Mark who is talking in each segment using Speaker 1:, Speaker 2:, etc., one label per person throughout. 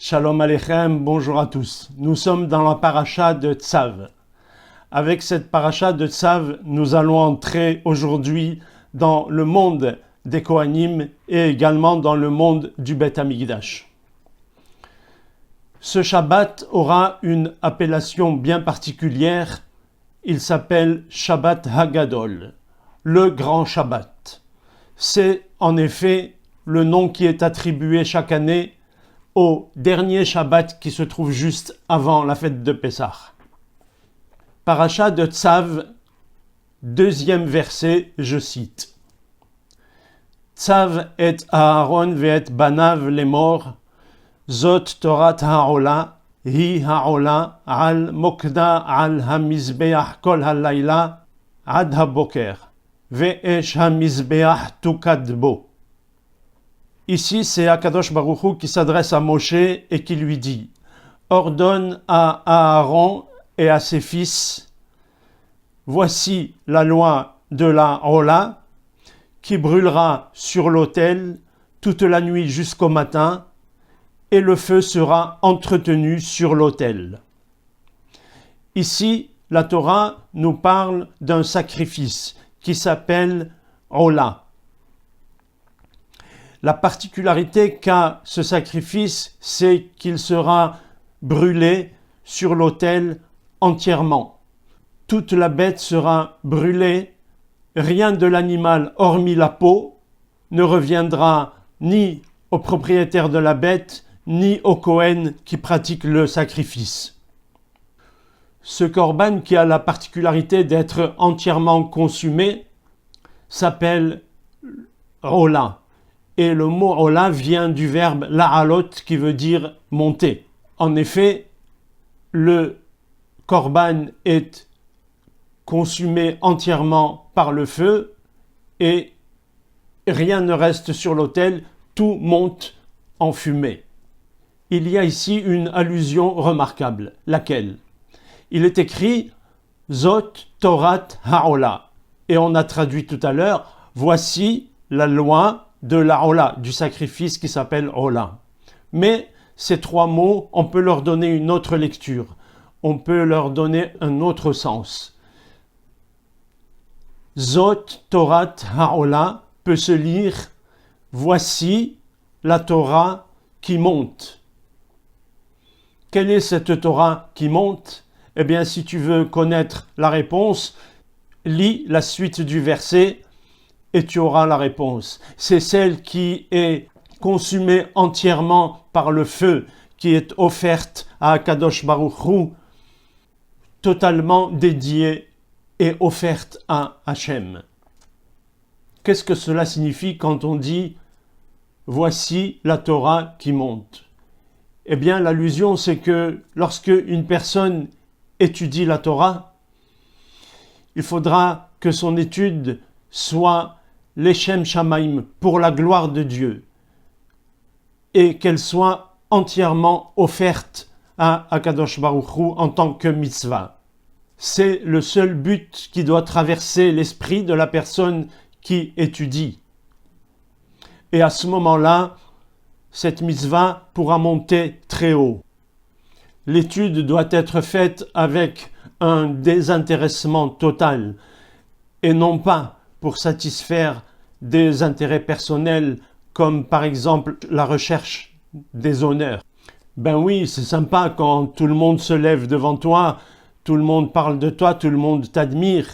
Speaker 1: Shalom Aleichem, bonjour à tous. Nous sommes dans la paracha de Tzav. Avec cette paracha de Tzav, nous allons entrer aujourd'hui dans le monde des Kohanim et également dans le monde du Beth Amikdash. Ce Shabbat aura une appellation bien particulière. Il s'appelle Shabbat Hagadol, le grand Shabbat. C'est en effet le nom qui est attribué chaque année au dernier Shabbat qui se trouve juste avant la fête de Pessah. Paracha de Tzav, deuxième verset, je cite. Tzav et Aaron ve'et banav lemor, zot Torat ha'ola, hi ha'ola, al mokda al hamizbeach kol halayla, ad haboker, ve'esh hamizbeach tukad bo. Ici, c'est Akadosh Baruch Hu qui s'adresse à Moshe et qui lui dit « Ordonne à Aaron et à ses fils, voici la loi de la Ola qui brûlera sur l'autel toute la nuit jusqu'au matin et le feu sera entretenu sur l'autel. » Ici, la Torah nous parle d'un sacrifice qui s'appelle Ola. La particularité qu'a ce sacrifice, c'est qu'il sera brûlé sur l'autel entièrement. Toute la bête sera brûlée, rien de l'animal hormis la peau ne reviendra ni au propriétaire de la bête, ni au Kohen qui pratique le sacrifice. Ce korban qui a la particularité d'être entièrement consumé s'appelle Ola. Et le mot Ola vient du verbe la'alot qui veut dire monter. En effet, le korban est consumé entièrement par le feu et rien ne reste sur l'autel, tout monte en fumée. Il y a ici une allusion remarquable, laquelle? Il est écrit Zot Torat Ha'ola et on a traduit tout à l'heure, voici la loi de la Ola, du sacrifice qui s'appelle Ola. Mais ces trois mots, on peut leur donner une autre lecture, on peut leur donner un autre sens. Zot Torat Ha'ola peut se lire voici la Torah qui monte. Quelle est cette Torah qui monte? Eh bien, si tu veux connaître la réponse, lis la suite du verset et tu auras la réponse. C'est celle qui est consumée entièrement par le feu, qui est offerte à Akadosh Baruch Hu, totalement dédiée et offerte à Hachem. Qu'est-ce que cela signifie quand on dit « Voici la Torah qui monte » ? Eh bien, l'allusion, c'est que lorsque une personne étudie la Torah, il faudra que son étude soit l'Echem Shamaim, pour la gloire de Dieu, et qu'elle soit entièrement offerte à Akadosh Baruch Hu en tant que mitzvah. C'est le seul but qui doit traverser l'esprit de la personne qui étudie. Et à ce moment-là, cette mitzvah pourra monter très haut. L'étude doit être faite avec un désintéressement total, et non pas pour satisfaire des intérêts personnels comme par exemple la recherche des honneurs. Ben oui, c'est sympa quand tout le monde se lève devant toi, tout le monde parle de toi, tout le monde t'admire,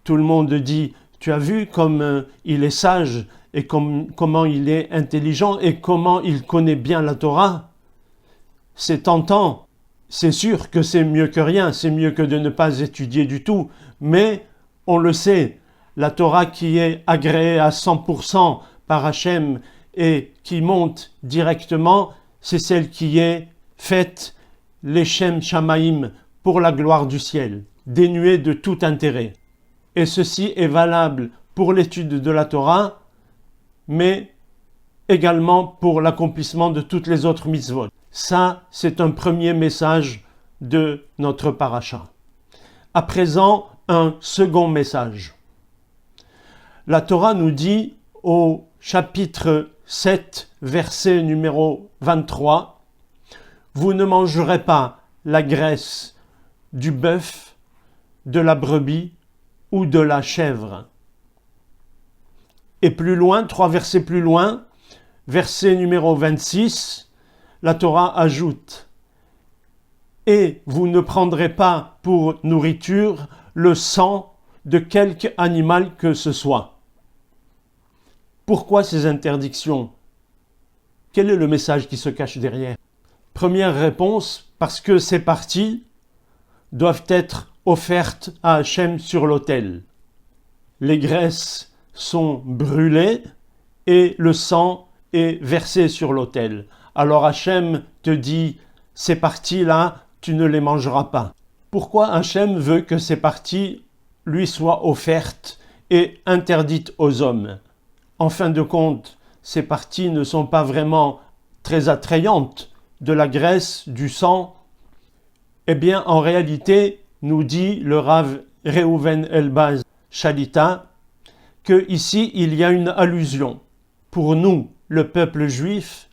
Speaker 1: tout le monde dit « tu as vu comme il est sage et comment il est intelligent et comment il connaît bien la Torah ?» C'est tentant, c'est sûr que c'est mieux que rien, c'est mieux que de ne pas étudier du tout, mais on le sait, la Torah qui est agréée à 100% par Hachem et qui monte directement, c'est celle qui est faite l'Echem Shamaim pour la gloire du ciel, dénuée de tout intérêt. Et ceci est valable pour l'étude de la Torah, mais également pour l'accomplissement de toutes les autres mitzvot. Ça, c'est un premier message de notre paracha. À présent, un second message. La Torah nous dit au chapitre 7, verset numéro 23, vous ne mangerez pas la graisse du bœuf, de la brebis ou de la chèvre. Et plus loin, 3 versets plus loin, verset numéro 26, la Torah ajoute « Et vous ne prendrez pas pour nourriture le sang de quelque animal que ce soit. » Pourquoi ces interdictions? Quel est le message qui se cache derrière? Première réponse, parce que ces parties doivent être offertes à Hachem sur l'autel. Les graisses sont brûlées et le sang est versé sur l'autel. Alors Hachem te dit, ces parties-là, tu ne les mangeras pas. Pourquoi Hachem veut que ces parties lui soient offertes et interdites aux hommes? En fin de compte, ces parties ne sont pas vraiment très attrayantes, de la graisse, du sang. Eh bien, en réalité, nous dit le Rav Reuven Elbaz Shalita, que ici il y a une allusion. Pour nous, le peuple juif,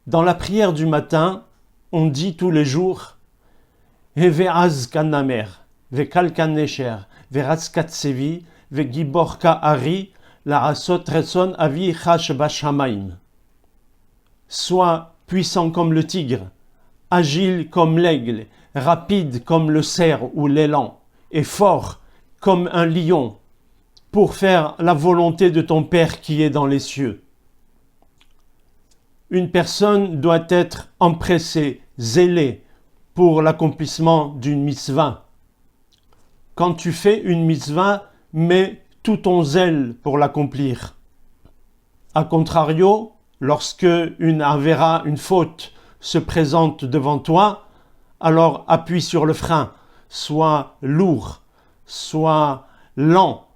Speaker 1: dans la prière du matin, on dit tous les jours Heveaz kanamer, vekal kanesher, verazkat sevi, vegibor ka'ari, la asot reson avi chash bashamaim. Sois puissant comme le tigre, agile comme l'aigle, rapide comme le cerf ou l'élan, et fort comme un lion, pour faire la volonté de ton Père qui est dans les cieux. Une personne doit être empressée, zélée pour l'accomplissement d'une mitzvah. Quand tu fais une mitzvah, mets tout ton zèle pour l'accomplir. A contrario, lorsque une avéra, une faute, se présente devant toi, alors appuie sur le frein, sois lourd, sois lent,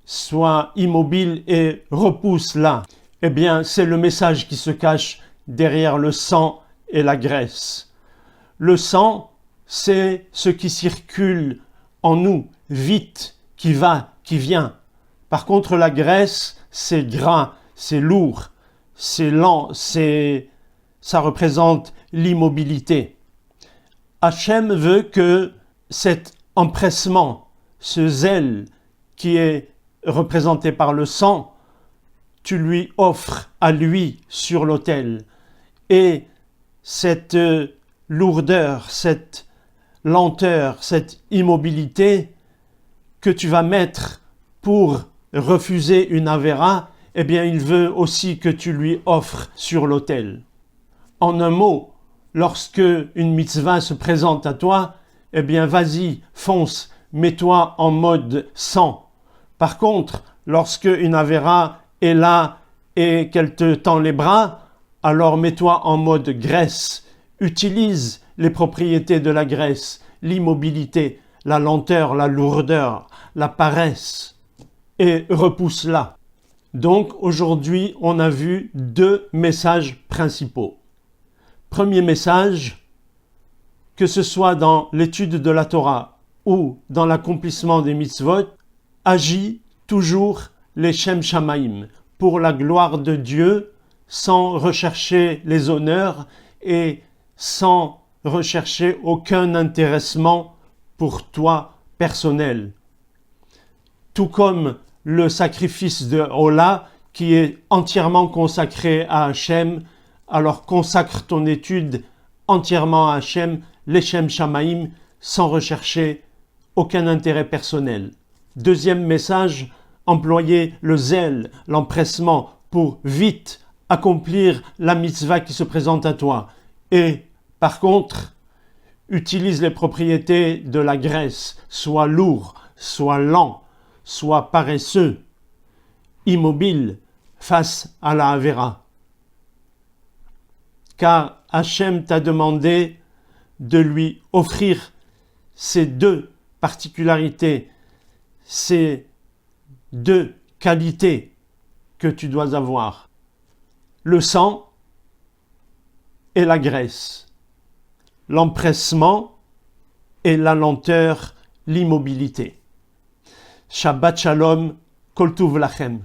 Speaker 1: sois immobile et repousse-la. Eh bien, c'est le message qui se cache derrière le sang et la graisse. Le sang, c'est ce qui circule en nous, vite, qui va, qui vient. Par contre, la graisse, c'est gras, c'est lourd, c'est lent, ça représente l'immobilité. Hachem veut que cet empressement, ce zèle qui est représenté par le sang, tu lui offres à lui sur l'autel. Et cette lourdeur, cette lenteur, cette immobilité que tu vas mettre pour refuser une avéra, eh bien il veut aussi que tu lui offres sur l'autel. En un mot, lorsque une mitzvah se présente à toi, eh bien vas-y, fonce, mets-toi en mode sang. Par contre, lorsque une avéra est là et qu'elle te tend les bras, alors mets-toi en mode graisse. Utilise les propriétés de la graisse, l'immobilité, la lenteur, la lourdeur, la paresse, et repousse-la. Donc aujourd'hui, on a vu 2 messages principaux. Premier message, que ce soit dans l'étude de la Torah ou dans l'accomplissement des mitzvot, agis toujours les Shem Shamaim, pour la gloire de Dieu, sans rechercher les honneurs et sans rechercher aucun intéressement pour toi personnel. Tout comme le sacrifice de Ola, qui est entièrement consacré à Hachem, alors consacre ton étude entièrement à Hachem, les Shem Shamaim, sans rechercher aucun intérêt personnel. Deuxième message, employer le zèle, l'empressement pour vite accomplir la mitzvah qui se présente à toi. Et par contre, utilise les propriétés de la graisse, sois lourd, sois lent, sois paresseux, immobile face à la avéra. Car Hachem t'a demandé de lui offrir ces 2 particularités, ces 2 qualités que tu dois avoir. Le sang et la graisse. L'empressement et la lenteur, l'immobilité. Shabbat Shalom, Kol Tuv Lachem.